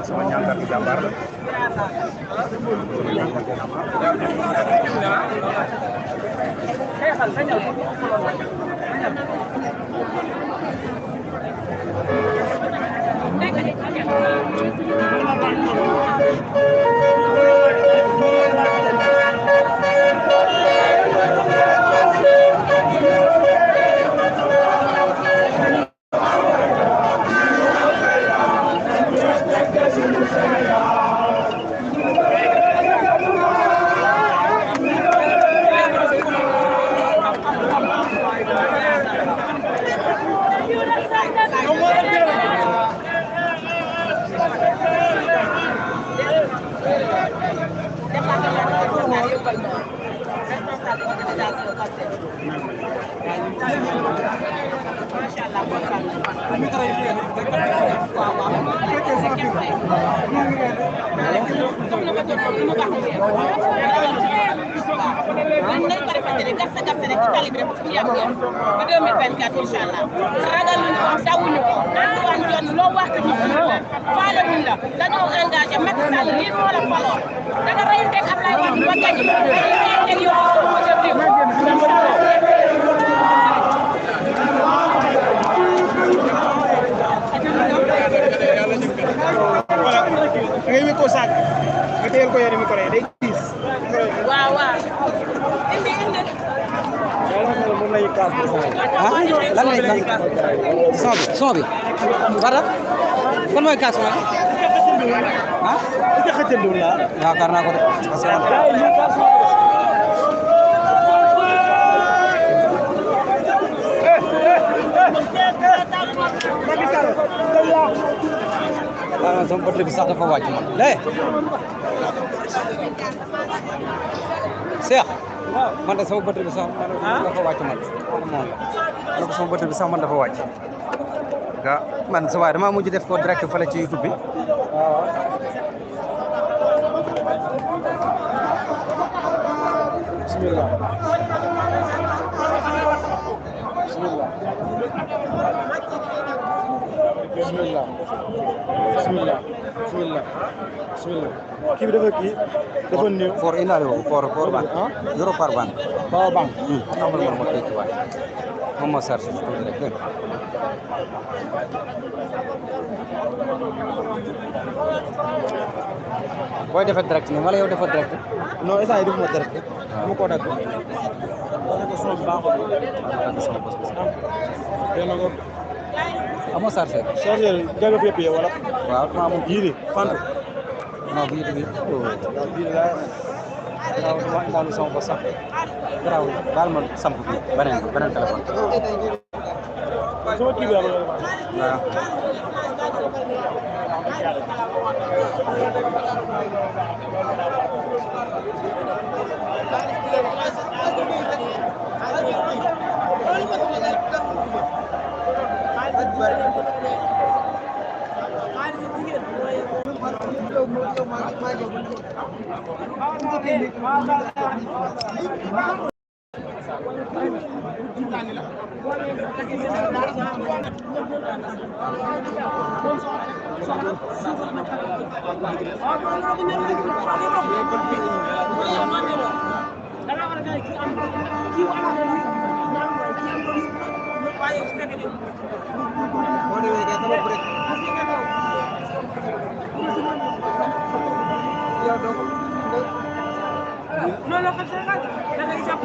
sama ñaankat bi jàmbaar la ngay mi ko saag nga teyel ko yore micro yi day gis waaw waaw indi moom lay kaas lan lay kaas son bi wara kon mooy kaas ma ci xëccëndu la yaakaar naa ko de sama bët bi sax dafa wàcc man lé Cheikh man de sama bët bi sax dafa wàcc man ko sama bët bi sax man dafa wàcc ga man sa waay dama mujj def ko direct fële ci YouTube bi bismillah bismillah bismillah bismillah bismillah bismillah kii bi dafa néew for indaale woo for ban euro par ban power bank amal ma kii ci waay moom moo chargé tuuti rek dégg booy defee direct nii wala yow defoo direct non instant yi defuma direct dama ko dagg wala ko son baaxul dana ko amoo chargé chargeur jaga fi yëpp wala waaw dama amul yii ni fant non bii bi bii la garaaw dama indaale sama bopp sax garaaw baal ma samp bi beneen téléphone sama kii bi am waaw non non xam nga da ngay jàpp